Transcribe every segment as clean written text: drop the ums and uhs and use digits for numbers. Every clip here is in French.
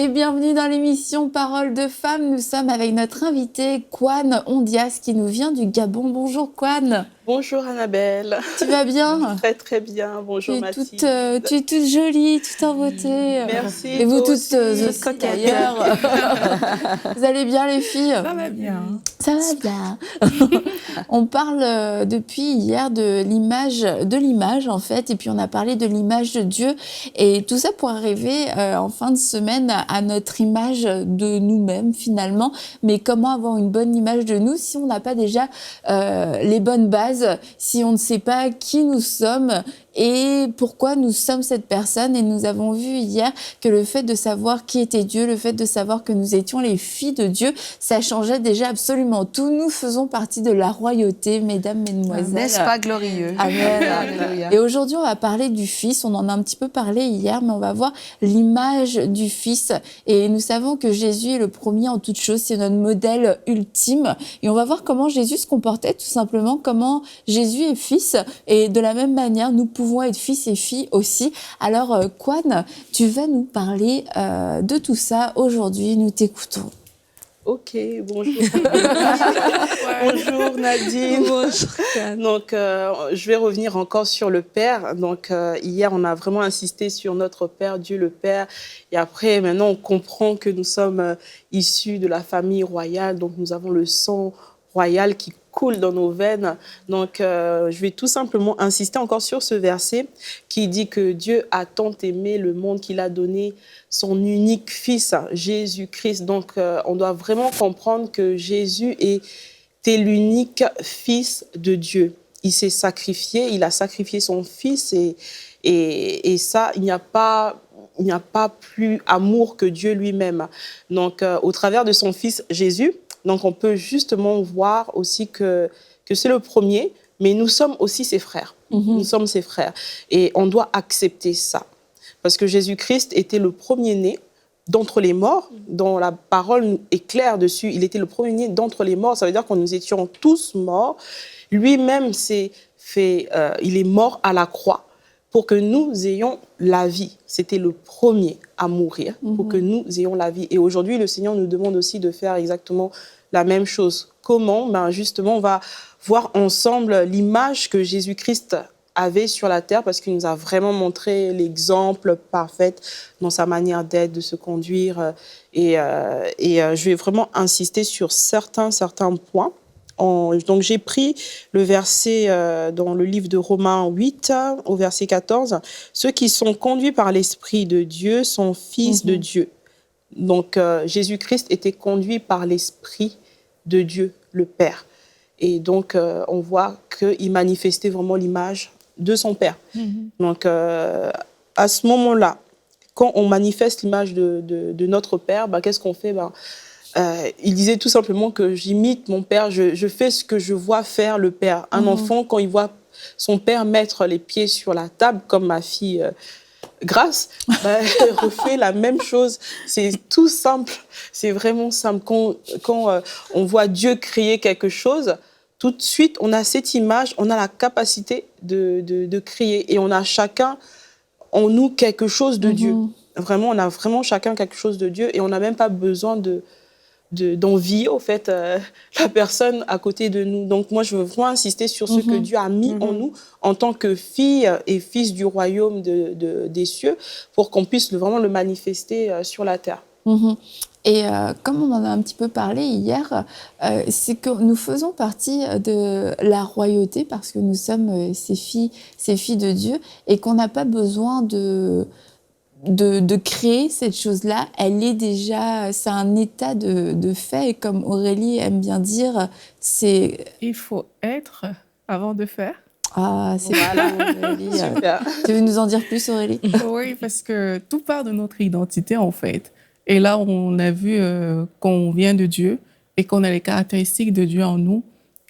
et bienvenue dans l'émission Parole de Femmes. Nous sommes avec notre invitée Kwan Ondias qui nous vient du Gabon. Bonjour Kwan. Bonjour Annabelle. Tu vas bien? Très très bien. Bonjour Mathilde. Tu es toute jolie, toute en beauté. Merci. Et vous toutes aussi d'ailleurs. Vous allez bien les filles? Ça va bien. Ça va bien. On parle depuis hier de l'image en fait, et puis on a parlé de l'image de Dieu et tout ça pour arriver en fin de semaine à notre image de nous-mêmes finalement. Mais comment avoir une bonne image de nous si on n'a pas déjà les bonnes bases, si on ne sait pas qui nous sommes et pourquoi nous sommes cette personne. Et nous avons vu hier que le fait de savoir qui était Dieu, le fait de savoir que nous étions les filles de Dieu, ça changeait déjà absolument tout. Nous faisons partie de la royauté, mesdames, mesdemoiselles. N'est-ce pas glorieux? Amen. Et aujourd'hui, on va parler du Fils. On en a un petit peu parlé hier, mais on va voir l'image du Fils. Et nous savons que Jésus est le premier en toutes choses. C'est notre modèle ultime. Et on va voir comment Jésus se comportait, tout simplement, comment Jésus est Fils. Et de la même manière, nous pouvons être fils et filles aussi. Alors, Kwan, tu vas nous parler de tout ça aujourd'hui. Nous t'écoutons. Ok, bonjour. Bonjour Nadine. Bonjour. Donc, je vais revenir encore sur le Père. Donc, hier, on a vraiment insisté sur notre Père, Dieu le Père. Et après, maintenant, on comprend que nous sommes issus de la famille royale. Donc, nous avons le sang royal qui coule dans nos veines. Donc, je vais tout simplement insister encore sur ce verset qui dit que Dieu a tant aimé le monde qu'il a donné son unique Fils, Jésus-Christ. Donc, on doit vraiment comprendre que Jésus était l'unique Fils de Dieu. Il s'est sacrifié, il a sacrifié son Fils et ça, il n'y a pas plus amour que Dieu lui-même. Donc, au travers de son Fils Jésus, donc, on peut justement voir aussi que c'est le premier, mais nous sommes aussi ses frères. Nous sommes ses frères. Et on doit accepter ça. Parce que Jésus-Christ était le premier-né d'entre les morts, dont la parole est claire dessus. Il était le premier-né d'entre les morts. Ça veut dire que nous étions tous morts. Lui-même, il est mort à la croix pour que nous ayons la vie. C'était le premier à mourir pour que nous ayons la vie. Et aujourd'hui, le Seigneur nous demande aussi de faire exactement la même chose. Comment? Justement, on va voir ensemble l'image que Jésus-Christ avait sur la terre parce qu'il nous a vraiment montré l'exemple parfait dans sa manière d'être, de se conduire. Et je vais vraiment insister sur certains points. Donc, j'ai pris le verset dans le livre de Romains 8, au verset 14. « Ceux qui sont conduits par l'Esprit de Dieu sont fils de Dieu. » Donc, Jésus-Christ était conduit par l'Esprit de Dieu, le Père. Et donc, on voit qu'il manifestait vraiment l'image de son Père. Donc, à ce moment-là, quand on manifeste l'image de notre Père, qu'est-ce qu'on fait? Il disait tout simplement que j'imite mon Père, je fais ce que je vois faire le Père. Un enfant, quand il voit son Père mettre les pieds sur la table, comme ma fille Grâce, elle refait la même chose. C'est tout simple, c'est vraiment simple. Quand on voit Dieu créer quelque chose, tout de suite, on a cette image, on a la capacité de créer. Et on a chacun en nous quelque chose de Dieu. Vraiment, on a vraiment chacun quelque chose de Dieu et on n'a même pas besoin d'envier au fait la personne à côté de nous. Donc moi je veux vraiment insister sur ce que Dieu a mis en nous en tant que filles et fils du royaume des cieux pour qu'on puisse vraiment le manifester sur la terre. Et comme on en a un petit peu parlé hier, c'est que nous faisons partie de la royauté parce que nous sommes ces filles de Dieu et qu'on n'a pas besoin de créer cette chose-là, elle est déjà, c'est un état de fait, et comme Aurélie aime bien dire, c'est... Il faut être avant de faire. Ah, c'est voilà, Aurélie. Super. Tu veux nous en dire plus, Aurélie? Oui, parce que tout part de notre identité, en fait. Et là, on a vu qu'on vient de Dieu et qu'on a les caractéristiques de Dieu en nous.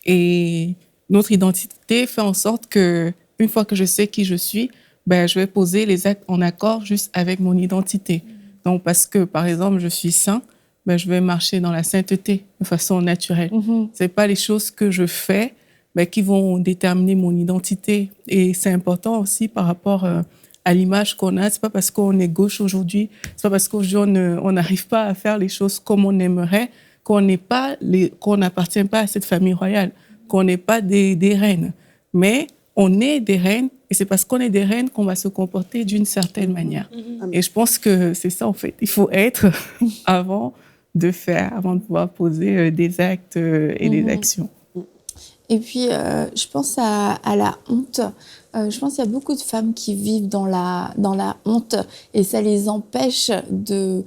Et notre identité fait en sorte que, une fois que je sais qui je suis, je vais poser les actes en accord juste avec mon identité. Donc, parce que, par exemple, je suis saint, je vais marcher dans la sainteté de façon naturelle. C'est pas les choses que je fais qui vont déterminer mon identité. Et c'est important aussi par rapport à l'image qu'on a. C'est pas parce qu'on est gauche aujourd'hui, c'est pas parce qu'aujourd'hui on n'arrive pas à faire les choses comme on aimerait qu'on n'appartient pas à cette famille royale, qu'on n'est pas des reines. Mais on est des reines et c'est parce qu'on est des reines qu'on va se comporter d'une certaine manière. Et je pense que c'est ça en fait. Il faut être avant de faire, avant de pouvoir poser des actes et des actions. Et puis, je pense à la honte. Je pense qu'il y a beaucoup de femmes qui vivent dans la honte et ça les empêche de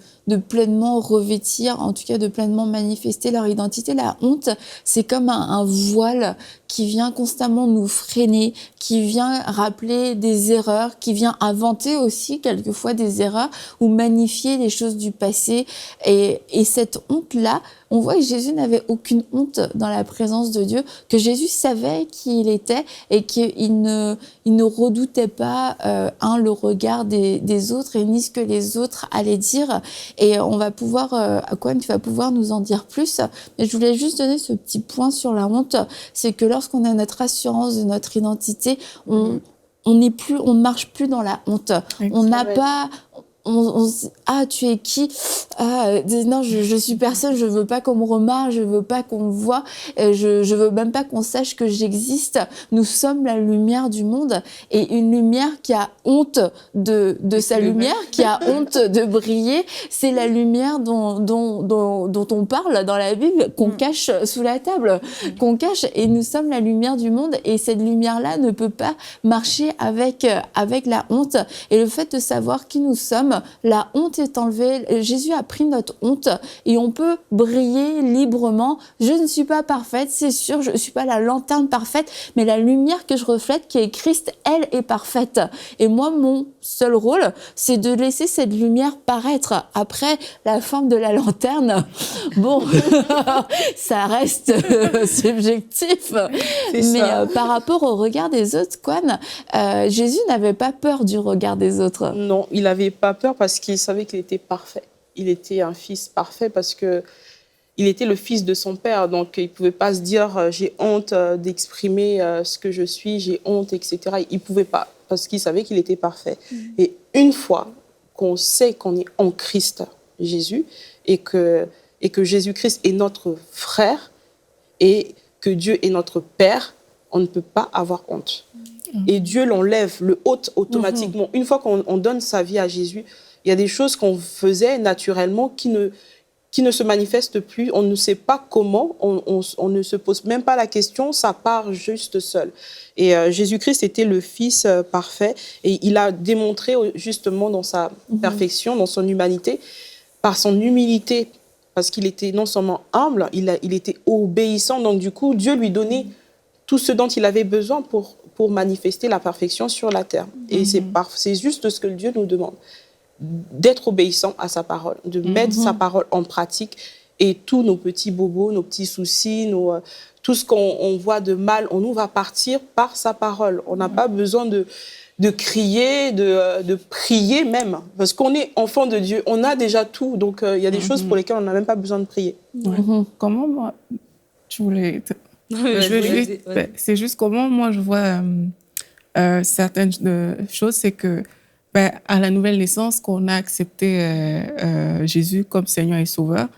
pleinement revêtir, en tout cas de pleinement manifester leur identité. La honte, c'est comme un voile qui vient constamment nous freiner, qui vient rappeler des erreurs, qui vient inventer aussi quelquefois des erreurs ou magnifier les choses du passé. Et cette honte-là, on voit que Jésus n'avait aucune honte dans la présence de Dieu, que Jésus savait qui il était et qu'il ne redoutait pas le regard des autres et ni ce que les autres allaient dire. Et on va pouvoir, Cohen, tu vas pouvoir nous en dire plus. Mais je voulais juste donner ce petit point sur la honte, c'est que lorsqu'on a notre assurance de notre identité, on ne marche plus dans la honte. On n'a pas... ah, tu es qui? Non, je suis personne, je veux pas qu'on me remarque, je veux pas qu'on me voie, je veux même pas qu'on sache que j'existe. Nous sommes la lumière du monde et une lumière qui a honte de sa lumière, qui a honte de briller, c'est la lumière dont on parle dans la Bible, qu'on cache sous la table, qu'on cache, et nous sommes la lumière du monde et cette lumière-là ne peut pas marcher avec la honte. Et le fait de savoir qui nous sommes, la honte est enlevée. Jésus a pris notre honte et on peut briller librement. Je ne suis pas parfaite, c'est sûr, je ne suis pas la lanterne parfaite, mais la lumière que je reflète, qui est Christ, elle est parfaite. Et moi, mon seul rôle, c'est de laisser cette lumière paraître. Après, la forme de la lanterne, bon, ça reste subjectif. Mais par rapport au regard des autres, Kwan, Jésus n'avait pas peur du regard des autres. Non, il n'avait pas peur parce qu'il savait qu'il était parfait. Il était un fils parfait parce que il était le fils de son père. Donc, il ne pouvait pas se dire « j'ai honte d'exprimer ce que je suis, j'ai honte, etc. » Il ne pouvait pas parce qu'il savait qu'il était parfait. Et une fois qu'on sait qu'on est en Christ Jésus et que Jésus-Christ est notre frère et que Dieu est notre Père, on ne peut pas avoir honte. Et Dieu l'enlève, le ôte automatiquement. Une fois qu'on donne sa vie à Jésus, il y a des choses qu'on faisait naturellement qui ne se manifestent plus. On ne sait pas comment, on ne se pose même pas la question, ça part juste seul. Et Jésus-Christ était le Fils parfait et il a démontré justement dans sa perfection, dans son humanité, par son humilité, parce qu'il était non seulement humble, il était obéissant. Donc du coup, Dieu lui donnait tout ce dont il avait besoin pour manifester la perfection sur la terre. Et c'est juste ce que Dieu nous demande, d'être obéissant à sa parole, de mettre sa parole en pratique. Et tous nos petits bobos, nos petits soucis, tout ce qu'on voit de mal, on nous va partir par sa parole. On n'a pas besoin de crier, de prier même, parce qu'on est enfant de Dieu, on a déjà tout. Donc il y a des choses pour lesquelles on n'a même pas besoin de prier. Comment moi, tu voulais... C'est juste comment moi je vois certaines choses, c'est que à la nouvelle naissance, qu'on a accepté Jésus comme Seigneur et Sauveur,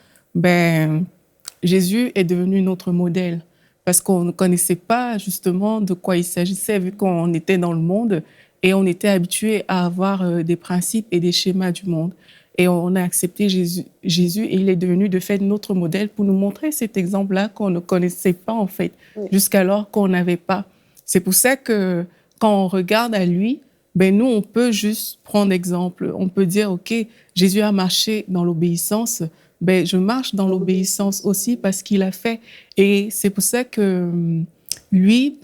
Jésus est devenu notre modèle parce qu'on ne connaissait pas justement de quoi il s'agissait vu qu'on était dans le monde et on était habitué à avoir des principes et des schémas du monde. Et on a accepté Jésus et il est devenu de fait notre modèle pour nous montrer cet exemple-là qu'on ne connaissait pas en fait, jusqu'alors qu'on n'avait pas. C'est pour ça que quand on regarde à lui, nous on peut juste prendre exemple. On peut dire ok, Jésus a marché dans l'obéissance, je marche dans l'obéissance aussi parce qu'il a fait. Et c'est pour ça que lui,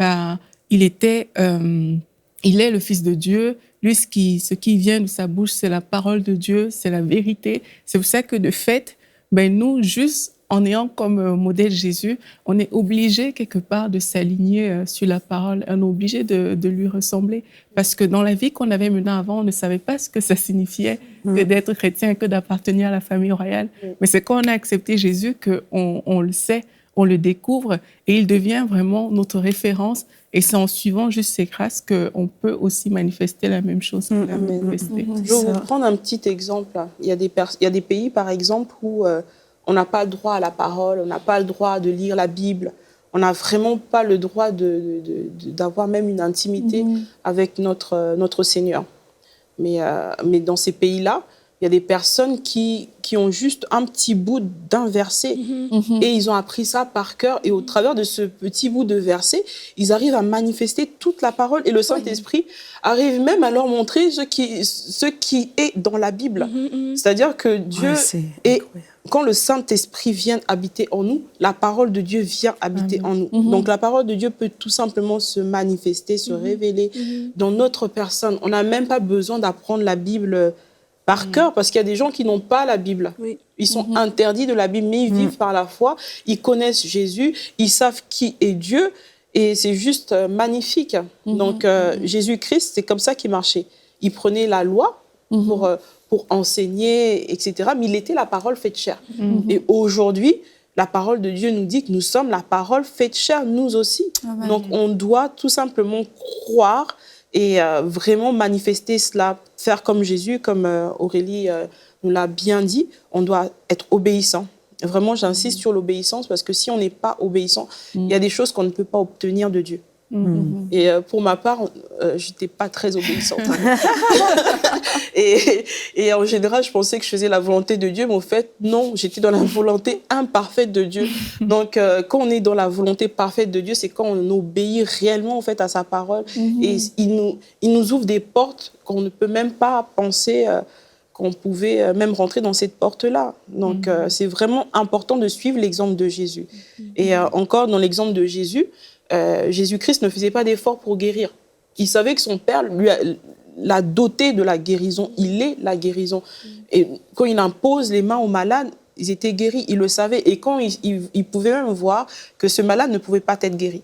il est le Fils de Dieu. Lui, ce qui vient de sa bouche, c'est la parole de Dieu, c'est la vérité. C'est pour ça que de fait, nous, juste en ayant comme modèle Jésus, on est obligé quelque part de s'aligner sur la parole. On est obligé de lui ressembler. Parce que dans la vie qu'on avait menée avant, on ne savait pas ce que ça signifiait que d'être chrétien, que d'appartenir à la famille royale. Mais c'est quand on a accepté Jésus qu'on le sait. on le découvre et il devient vraiment notre référence. Et c'est en suivant juste ces grâces qu'on peut aussi manifester la même chose qu'il a manifesté. Je vais vous prendre un petit exemple. Il y a des pays, par exemple, où on n'a pas le droit à la parole, on n'a pas le droit de lire la Bible, on n'a vraiment pas le droit d'avoir même une intimité avec notre Seigneur. Mais dans ces pays-là, il y a des personnes qui ont juste un petit bout d'un verset et ils ont appris ça par cœur. Et au travers de ce petit bout de verset, ils arrivent à manifester toute la parole. Et le Saint-Esprit arrive même à leur montrer ce qui est dans la Bible. C'est-à-dire que Dieu est... Quand le Saint-Esprit vient habiter en nous, la parole de Dieu vient habiter en nous. Donc la parole de Dieu peut tout simplement se manifester, se révéler dans notre personne. On n'a même pas besoin d'apprendre la Bible par cœur, parce qu'il y a des gens qui n'ont pas la Bible. Ils sont interdits de la Bible, mais ils vivent par la foi, ils connaissent Jésus, ils savent qui est Dieu, et c'est juste magnifique. Donc Jésus-Christ, c'est comme ça qu'il marchait. Il prenait la loi pour enseigner, etc. Mais il était la parole faite chair. Et aujourd'hui, la parole de Dieu nous dit que nous sommes la parole faite chair, nous aussi. Donc on doit tout simplement croire et vraiment manifester cela, faire comme Jésus, comme Aurélie nous l'a bien dit, on doit être obéissant. Vraiment, j'insiste sur l'obéissance, parce que si on n'est pas obéissant, il y a des choses qu'on ne peut pas obtenir de Dieu. Et pour ma part, je n'étais pas très obéissante. et en général, je pensais que je faisais la volonté de Dieu, mais en fait, non, j'étais dans la volonté imparfaite de Dieu. Donc, quand on est dans la volonté parfaite de Dieu, c'est quand on obéit réellement en fait, à sa parole. Et il nous ouvre des portes qu'on ne peut même pas penser qu'on pouvait même rentrer dans cette porte-là. Donc, c'est vraiment important de suivre l'exemple de Jésus. Et encore, dans l'exemple de Jésus, Jésus-Christ ne faisait pas d'efforts pour guérir. Il savait que son Père l'a doté de la guérison. Il est la guérison. Et quand il impose les mains aux malades, ils étaient guéris. Il le savait. Et quand il pouvait même voir que ce malade ne pouvait pas être guéri.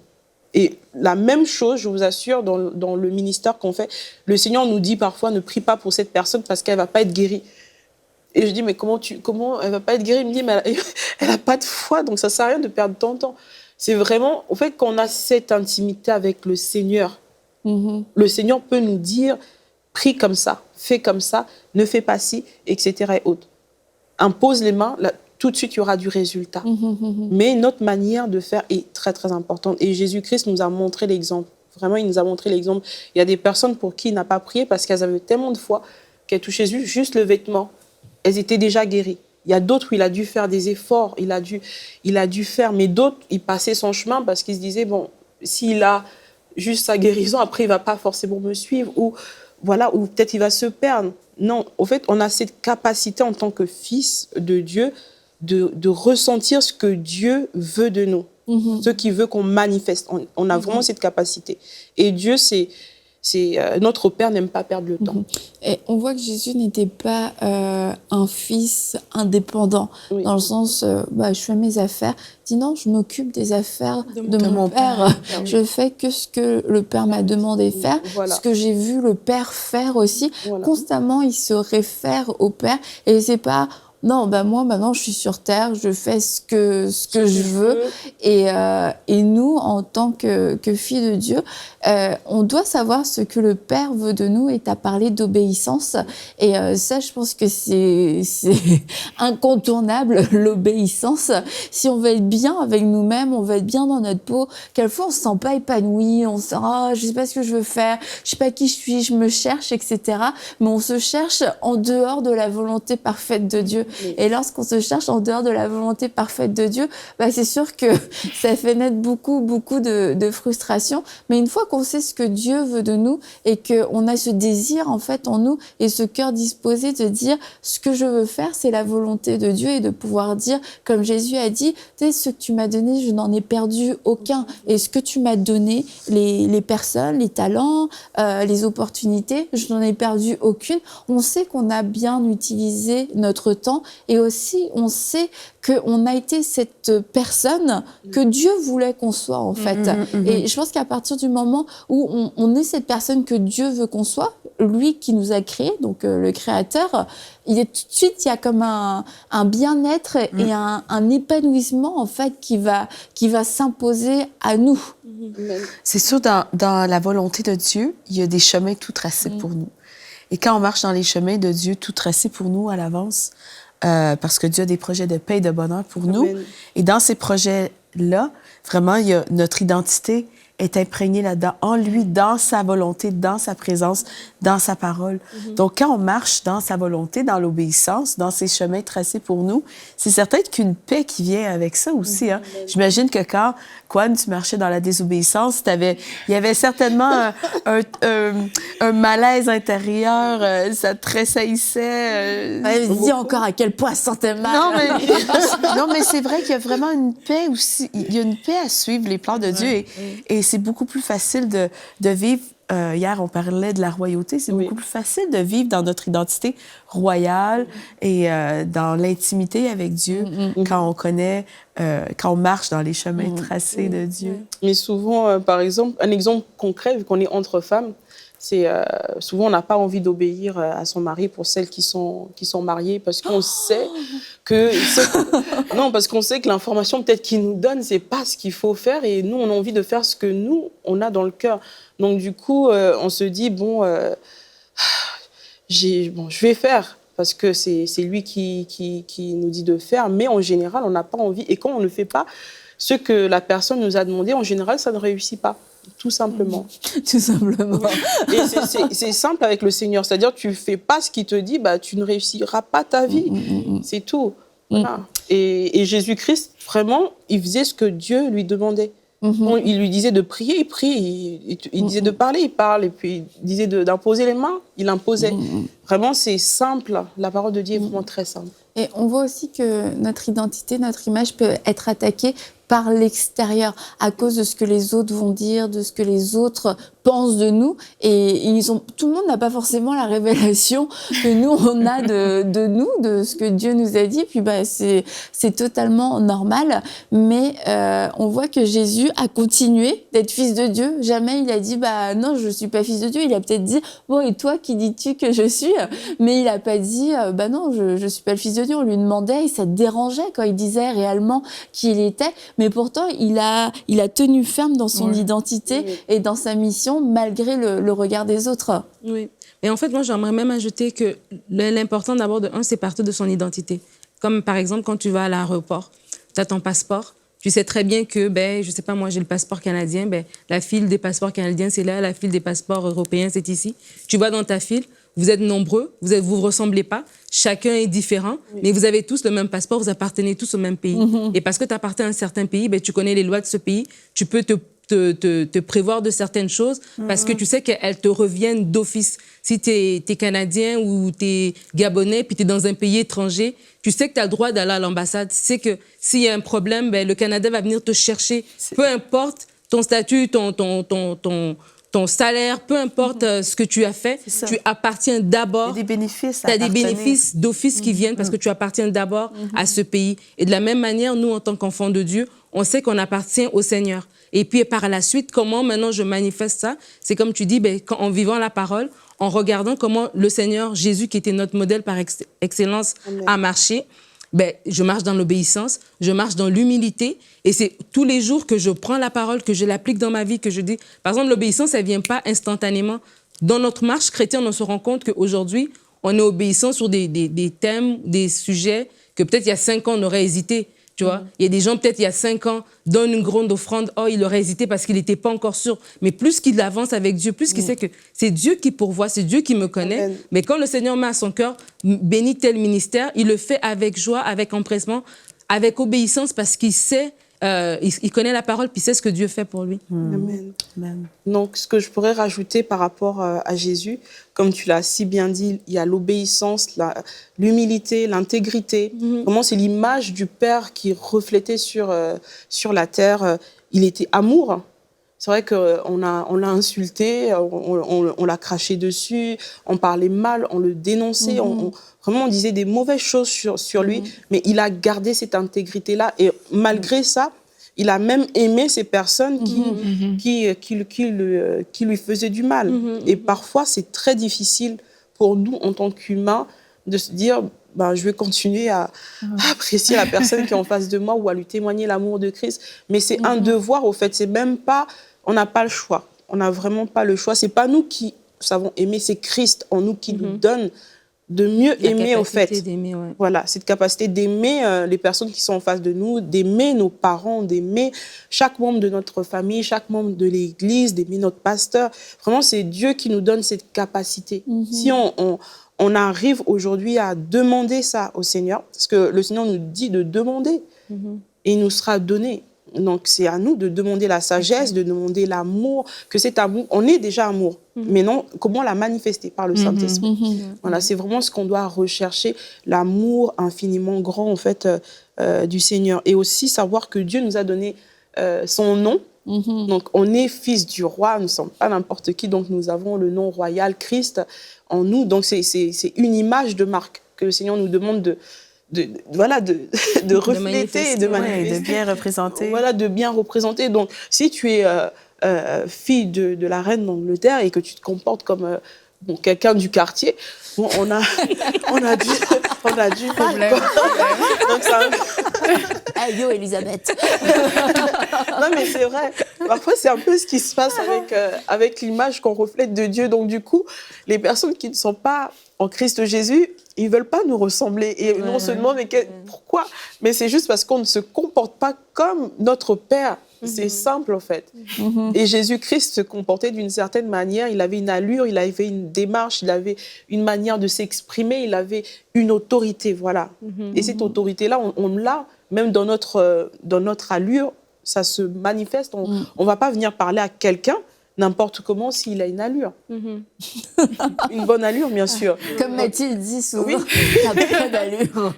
Et la même chose, je vous assure, dans le ministère qu'on fait, le Seigneur nous dit parfois, ne prie pas pour cette personne parce qu'elle ne va pas être guérie. Et je dis, mais comment elle ne va pas être guérie? Il me dit, mais elle n'a pas de foi, donc ça ne sert à rien de perdre ton temps. C'est vraiment, au fait, qu'on a cette intimité avec le Seigneur. Le Seigneur peut nous dire, prie comme ça, fais comme ça, ne fais pas ci, etc. et autres. Impose les mains, là, tout de suite, il y aura du résultat. Mais notre manière de faire est très, très importante. Et Jésus-Christ nous a montré l'exemple. Vraiment, il nous a montré l'exemple. Il y a des personnes pour qui il n'a pas prié parce qu'elles avaient tellement de foi qu'elles touchaient juste le vêtement. Elles étaient déjà guéries. Il y a d'autres où il a dû faire des efforts, il a dû faire, mais d'autres, il passait son chemin parce qu'il se disait, bon, s'il a juste sa guérison, après, il ne va pas forcément me suivre, ou voilà, ou peut-être il va se perdre. Non, au fait, on a cette capacité en tant que fils de Dieu de ressentir ce que Dieu veut de nous, ce qu'il veut qu'on manifeste. On a vraiment cette capacité. Et Dieu, notre Père n'aime pas perdre le temps. Et on voit que Jésus n'était pas un fils indépendant, dans le sens, je fais mes affaires. Il dit non, je m'occupe des affaires de mon Père. Je fais que ce que le Père m'a demandé de faire, ce que j'ai vu le Père faire aussi. Constamment, il se réfère au Père. Et c'est pas... Non, moi, maintenant, je suis sur Terre, je fais ce que je veux. Et nous, en tant que filles de Dieu, on doit savoir ce que le Père veut de nous, et tu as parlé d'obéissance. Et ça, je pense que c'est incontournable, l'obéissance. Si on veut être bien avec nous-mêmes, on veut être bien dans notre peau, quelquefois, on se sent pas épanoui, on se sent, je sais pas ce que je veux faire, je sais pas qui je suis, je me cherche, etc. Mais on se cherche en dehors de la volonté parfaite de Dieu. Et lorsqu'on se cherche en dehors de la volonté parfaite de Dieu, c'est sûr que ça fait naître beaucoup de frustration. Mais une fois qu'on sait ce que Dieu veut de nous et qu'on a ce désir en fait en nous et ce cœur disposé de dire ce que je veux faire, c'est la volonté de Dieu, et de pouvoir dire, comme Jésus a dit, tu sais, ce que tu m'as donné, je n'en ai perdu aucun. Et ce que tu m'as donné, les personnes, les talents, les opportunités, je n'en ai perdu aucune. On sait qu'on a bien utilisé notre temps. Et aussi, on sait qu'on a été cette personne que Dieu voulait qu'on soit, en fait. Et je pense qu'à partir du moment où on est cette personne que Dieu veut qu'on soit, lui qui nous a créés, donc le Créateur, tout de suite, il y a comme un bien-être et un épanouissement, en fait, qui va s'imposer à nous. C'est sûr, dans la volonté de Dieu, il y a des chemins tout tracés pour nous. Et quand on marche dans les chemins de Dieu tout tracés pour nous à l'avance, parce que Dieu a des projets de paix et de bonheur pour nous, et dans ces projets-là, vraiment, il y a notre identité est imprégnée là-dedans, en lui, dans sa volonté, dans sa présence, dans sa parole. Donc, quand on marche dans sa volonté, dans l'obéissance, dans ses chemins tracés pour nous, c'est certain qu'une paix qui vient avec ça aussi. Hein. J'imagine que quand, Kwan, tu marchais dans la désobéissance, il y avait certainement un malaise intérieur, ça te tressaillissait. Dis encore à quel point ça sentait mal. Non, mais c'est vrai qu'il y a vraiment une paix aussi. Il y a une paix à suivre les plans de Dieu et c'est beaucoup plus facile de vivre. Hier, on parlait de la royauté. C'est beaucoup plus facile de vivre dans notre identité royale et dans l'intimité avec Dieu quand on connaît, quand on marche dans les chemins tracés de Dieu. Mais souvent, par exemple, un exemple concret, vu qu'on est entre femmes, c'est souvent on n'a pas envie d'obéir à son mari pour celles qui sont mariées parce qu'on sait que non, parce qu'on sait que l'information peut-être qu'il nous donne c'est pas ce qu'il faut faire et nous on a envie de faire ce que nous on a dans le cœur. Donc du coup on se dit je vais faire parce que c'est lui qui nous dit de faire, mais en général on n'a pas envie et quand on ne fait pas ce que la personne nous a demandé, en général ça ne réussit pas. Tout simplement. Tout simplement. Et c'est simple avec le Seigneur. C'est-à-dire, tu ne fais pas ce qu'il te dit, tu ne réussiras pas ta vie. C'est tout. Voilà. Et Jésus-Christ, vraiment, il faisait ce que Dieu lui demandait. Il lui disait de prier, il prie. Il disait de parler, il parle. Et puis, il disait d'imposer les mains, il imposait. Vraiment, c'est simple. La parole de Dieu est vraiment très simple. Et on voit aussi que notre identité, notre image peut être attaquée par l'extérieur à cause de ce que les autres vont dire, de ce que les autres pensent de nous. Et tout le monde n'a pas forcément la révélation que nous, on a de nous, de ce que Dieu nous a dit. Puis c'est totalement normal. Mais on voit que Jésus a continué d'être fils de Dieu. Jamais il a dit non, je ne suis pas fils de Dieu. Il a peut-être dit bon, et toi, qui dis-tu que je suis? Mais il n'a pas dit non, je ne suis pas le fils de Dieu. On lui demandait et ça dérangeait quand il disait réellement qui il était. Mais pourtant, il a tenu ferme dans son identité et dans sa mission, malgré le regard des autres. Oui. Et en fait, moi, j'aimerais même ajouter que l'important d'abord, c'est partir de son identité. Comme par exemple, quand tu vas à l'aéroport, tu as ton passeport. Tu sais très bien que, je sais pas, moi, j'ai le passeport canadien. La file des passeports canadiens, c'est là. La file des passeports européens, c'est ici. Tu vas dans ta file. Vous êtes nombreux, vous ressemblez pas, chacun est différent, mais vous avez tous le même passeport, vous appartenez tous au même pays. Et parce que tu appartiens à un certain pays, tu connais les lois de ce pays, tu peux te prévoir de certaines choses parce que tu sais qu'elles te reviennent d'office. Si tu es Canadien ou tu es Gabonais, puis tu es dans un pays étranger, tu sais que tu as le droit d'aller à l'ambassade. Tu sais que s'il y a un problème, le Canada va venir te chercher. Peu importe ton statut, ton salaire, peu importe ce que tu as fait, tu appartiens d'abord. Il y a des bénéfices. Tu as des bénéfices d'office qui viennent parce que tu appartiens d'abord à ce pays. Et de la même manière, nous, en tant qu'enfants de Dieu, on sait qu'on appartient au Seigneur. Et puis, par la suite, comment maintenant je manifeste ça? C'est comme tu dis, en vivant la parole, en regardant comment le Seigneur Jésus, qui était notre modèle par excellence, a marché. Je marche dans l'obéissance, je marche dans l'humilité. Et c'est tous les jours que je prends la parole, que je l'applique dans ma vie, que je dis... Par exemple, l'obéissance, elle ne vient pas instantanément. Dans notre marche chrétienne, on se rend compte qu'aujourd'hui, on est obéissant sur des thèmes, des sujets que peut-être il y a 5 ans, on aurait hésité. Tu vois? Il y a des gens, peut-être il y a 5 ans, donnent une grande offrande. Oh, il aurait hésité parce qu'il n'était pas encore sûr. Mais plus qu'il avance avec Dieu, plus qu'il sait que c'est Dieu qui pourvoit, c'est Dieu qui me connaît. Amen. Mais quand le Seigneur met à son cœur, bénit tel ministère, il le fait avec joie, avec empressement, avec obéissance parce qu'il sait, il connaît la parole, puis il sait ce que Dieu fait pour lui. Amen. Amen. Donc, ce que je pourrais rajouter par rapport à Jésus, comme tu l'as si bien dit, il y a l'obéissance, l'humilité, l'intégrité. Vraiment, c'est l'image du Père qui reflétait sur la terre. Il était amour. C'est vrai qu'on l'a insulté, on l'a craché dessus, on parlait mal, on le dénonçait, vraiment on disait des mauvaises choses sur lui, mais il a gardé cette intégrité-là. Et malgré ça, Il a même aimé ces personnes qui lui faisaient du mal. Et parfois, c'est très difficile pour nous, en tant qu'humains, de se dire, ben, je vais continuer à apprécier la personne qui est en face de moi ou à lui témoigner l'amour de Christ. Mais c'est un devoir, au fait. C'est même pas, on n'a pas le choix. On n'a vraiment pas le choix. C'est pas nous qui savons aimer, c'est Christ en nous qui nous donne de mieux aimer, au fait. Ouais. Voilà, cette capacité d'aimer les personnes qui sont en face de nous, d'aimer nos parents, d'aimer chaque membre de notre famille, chaque membre de l'Église, d'aimer notre pasteur. Vraiment, c'est Dieu qui nous donne cette capacité. Si on arrive aujourd'hui à demander ça au Seigneur, parce que le Seigneur nous dit de demander, et il nous sera donné. Donc, c'est à nous de demander la sagesse, de demander l'amour, que cet amour, on est déjà amour, mais non, comment la manifester par le Saint-Esprit. Voilà, c'est vraiment ce qu'on doit rechercher, l'amour infiniment grand, en fait, du Seigneur. Et aussi savoir que Dieu nous a donné son nom. Donc, on est fils du roi, nous ne sommes pas n'importe qui, donc nous avons le nom royal, Christ, en nous. Donc, c'est une image de marque que le Seigneur nous demande de refléter et de manifester. De bien représenter. Voilà, de bien représenter. Donc, si tu es fille de la reine d'Angleterre et que tu te comportes comme quelqu'un du quartier, bon, on a du mal. Donc, ça... Yo, Elisabeth. Non, mais c'est vrai. Parfois, c'est un peu ce qui se passe avec l'image qu'on reflète de Dieu. Donc, du coup, les personnes qui ne sont pas en Christ Jésus, ils ne veulent pas nous ressembler. Et on se demande pourquoi. Mais c'est juste parce qu'on ne se comporte pas comme notre Père. C'est simple, en fait. Et Jésus-Christ se comportait d'une certaine manière. Il avait une allure, il avait une démarche, il avait une manière de s'exprimer, il avait une autorité, voilà. Et cette autorité-là, on l'a, même dans notre allure, ça se manifeste. On ne va pas venir parler à quelqu'un n'importe comment s'il a une allure. Une bonne allure, bien sûr. Comme Mathilde dit souvent, oui. t'as pas d'allure.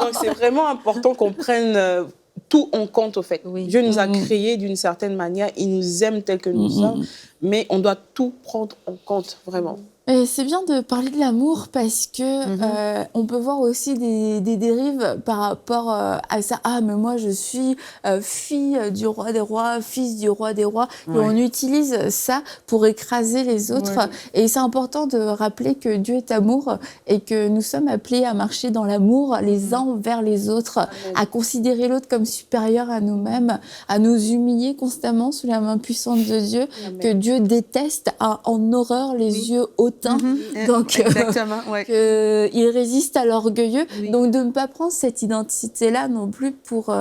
Donc, c'est vraiment important qu'on prenne tout en compte, au fait. Dieu nous a créés d'une certaine manière, il nous aime tel que nous sommes, mais on doit tout prendre en compte, vraiment. Et c'est bien de parler de l'amour parce que on peut voir aussi des dérives par rapport à ça. Ah, mais moi, je suis fille du roi des rois, fils du roi des rois. Et on utilise ça pour écraser les autres. Et c'est important de rappeler que Dieu est amour et que nous sommes appelés à marcher dans l'amour les uns envers les autres, à considérer l'autre comme supérieur à nous-mêmes, à nous humilier constamment sous la main puissante de Dieu, que Dieu déteste, a en horreur les yeux hauts. Donc, il résiste à l'orgueilleux. Donc, de ne pas prendre cette identité-là non plus pour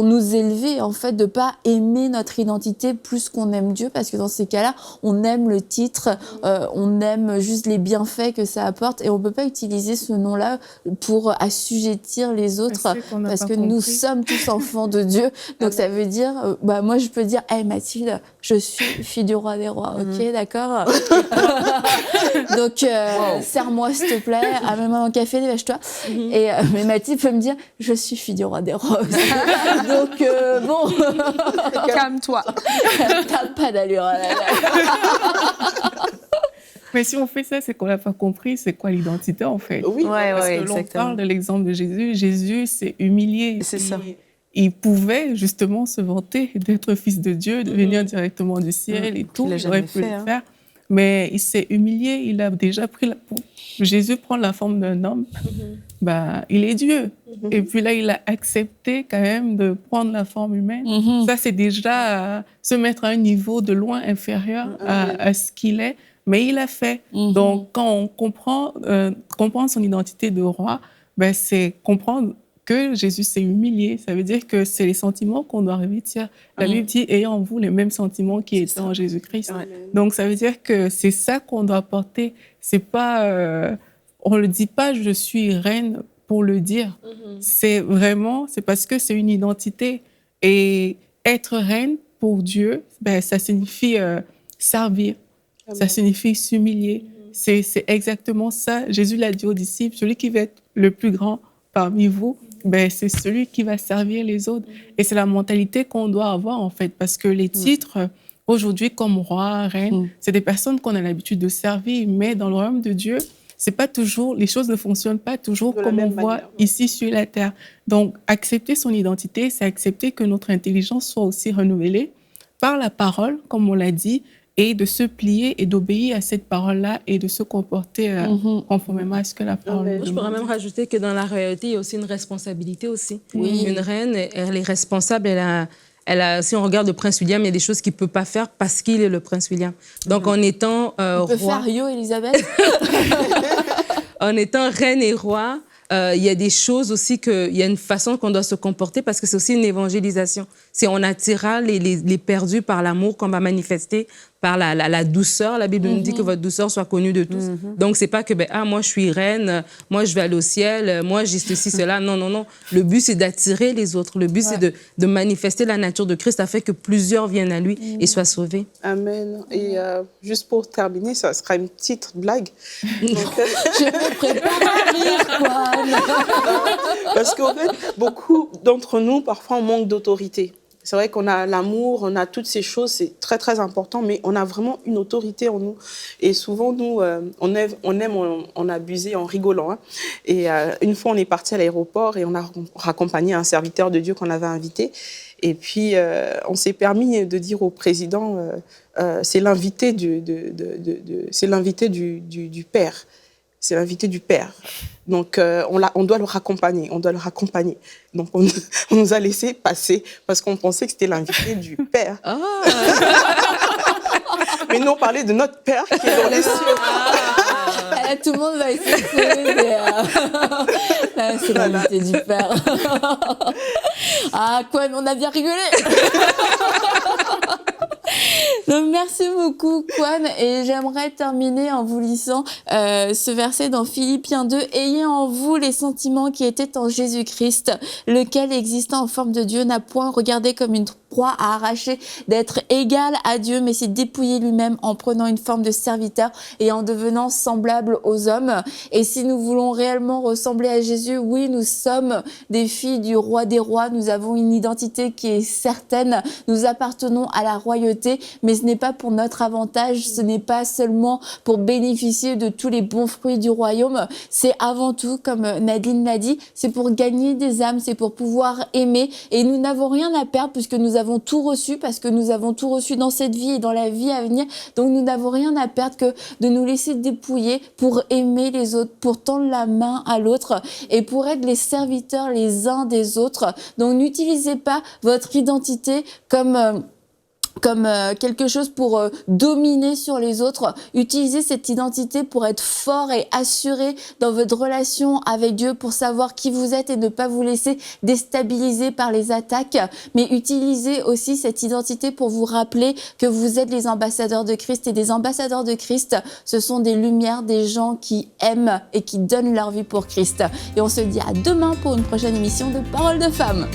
nous élever, en fait, de ne pas aimer notre identité plus qu'on aime Dieu, parce que dans ces cas-là, on aime le titre, on aime juste les bienfaits que ça apporte, et on ne peut pas utiliser ce nom-là pour assujettir les autres, parce que nous sommes tous enfants de Dieu. Donc, ça veut dire, moi, je peux dire, hey, Mathilde, je suis fille du roi des rois, ok, d'accord. Donc, serre-moi, s'il te plaît, amène-moi un café, dépêche-toi. Et mais Mathilde peut me dire, je suis fille du roi des rois aussi. Donc, bon. Calme-toi. T'as pas d'allure. Mais si on fait ça, c'est qu'on n'a pas compris c'est quoi l'identité, en fait. Oui, parce que l'on parle de l'exemple de Jésus. Jésus s'est humilié. C'est ça. Il pouvait justement se vanter d'être fils de Dieu, de venir directement du ciel et tout. Il aurait pu le faire. Mais il s'est humilié. Il a déjà pris Jésus prend la forme d'un homme. Il est Dieu. Et puis là, il a accepté quand même de prendre la forme humaine. Ça, c'est déjà se mettre à un niveau de loin inférieur à ce qu'il est. Mais il a fait. Donc, quand on comprend son identité de roi, c'est comprendre que Jésus s'est humilié. Ça veut dire que c'est les sentiments qu'on doit revêtir. La Bible dit « ayant en vous les mêmes sentiments qui étaient en Jésus-Christ ». Donc, ça veut dire que c'est ça qu'on doit porter. C'est pas... on ne le dit pas « je suis reine » pour le dire. C'est parce que c'est une identité. Et être reine pour Dieu, ça signifie servir. Ça signifie s'humilier. C'est exactement ça. Jésus l'a dit aux disciples, celui qui va être le plus grand parmi vous, c'est celui qui va servir les autres. Et c'est la mentalité qu'on doit avoir, en fait, parce que les titres, aujourd'hui, comme roi, reine, c'est des personnes qu'on a l'habitude de servir, mais dans le royaume de Dieu, c'est pas toujours, les choses ne fonctionnent pas toujours De la comme on même voit manière, ouais. ici sur la Terre. Donc, accepter son identité, c'est accepter que notre intelligence soit aussi renouvelée par la parole, comme on l'a dit, et de se plier et d'obéir à cette parole-là et de se comporter conformément à ce que la parole Amen. nous Je demande. pourrais même rajouter que dans la royauté, il y a aussi une responsabilité aussi. Oui. Une reine, elle est responsable, si on regarde le prince William, il y a des choses qu'il ne peut pas faire parce qu'il est le prince William. Donc, en étant On peut roi, faire Yo, Elisabeth. en étant reine et roi, il y a des choses aussi il y a une façon qu'on doit se comporter parce que c'est aussi une évangélisation. C'est on attirera les perdus par l'amour qu'on va manifester, par la douceur. La Bible nous dit que votre douceur soit connue de tous. Donc, c'est pas que, moi, je suis reine, moi, je vais aller au ciel, moi, j'ai ceci, cela. Non, non, non. Le but, c'est d'attirer les autres. Le but, c'est de manifester la nature de Christ afin que plusieurs viennent à lui et soient sauvés. Amen. Et juste pour terminer, ça sera une petite blague. Donc, Je me prépare à rire, quoi. parce qu'en fait, beaucoup d'entre nous, parfois, on manque d'autorité. C'est vrai qu'on a l'amour, on a toutes ces choses, c'est très, très important, mais on a vraiment une autorité en nous. Et souvent, nous, on aime en abuser en rigolant. Hein. Et une fois, on est parti à l'aéroport et on a raccompagné un serviteur de Dieu qu'on avait invité. Et puis, on s'est permis de dire au président, c'est l'invité c'est l'invité du Père. C'est l'invité du Père. Donc, on doit le raccompagner. Donc, on nous a laissé passer parce qu'on pensait que c'était l'invité du Père. Ah. Mais nous, on parlait de notre Père qui est dans les cieux. Tout le monde va essayer de trouver, mais c'est l'invité du Père. Ah, quoi, mais on a bien rigolé. Donc, merci beaucoup, Kwan. Et j'aimerais terminer en vous lisant ce verset dans Philippiens 2. « Ayez en vous les sentiments qui étaient en Jésus-Christ, lequel, existant en forme de Dieu, n'a point regardé comme une proie à arracher d'être égal à Dieu, mais s'est dépouillé lui-même en prenant une forme de serviteur et en devenant semblable aux hommes. » Et si nous voulons réellement ressembler à Jésus, oui, nous sommes des filles du roi des rois. Nous avons une identité qui est certaine. Nous appartenons à la royauté, mais ce n'est pas pour notre avantage. Ce n'est pas seulement pour bénéficier de tous les bons fruits du royaume. C'est avant tout, comme Nadine l'a dit, c'est pour gagner des âmes, c'est pour pouvoir aimer. Et nous n'avons rien à perdre puisque nous avons tout reçu, parce que nous avons tout reçu dans cette vie et dans la vie à venir. Donc nous n'avons rien à perdre que de nous laisser dépouiller pour aimer les autres, pour tendre la main à l'autre et pour être les serviteurs les uns des autres. Donc n'utilisez pas votre identité comme quelque chose pour dominer sur les autres. Utilisez cette identité pour être fort et assuré dans votre relation avec Dieu, pour savoir qui vous êtes et ne pas vous laisser déstabiliser par les attaques. Mais utilisez aussi cette identité pour vous rappeler que vous êtes les ambassadeurs de Christ, et des ambassadeurs de Christ, ce sont des lumières, des gens qui aiment et qui donnent leur vie pour Christ. Et on se dit à demain pour une prochaine émission de Paroles de Femmes.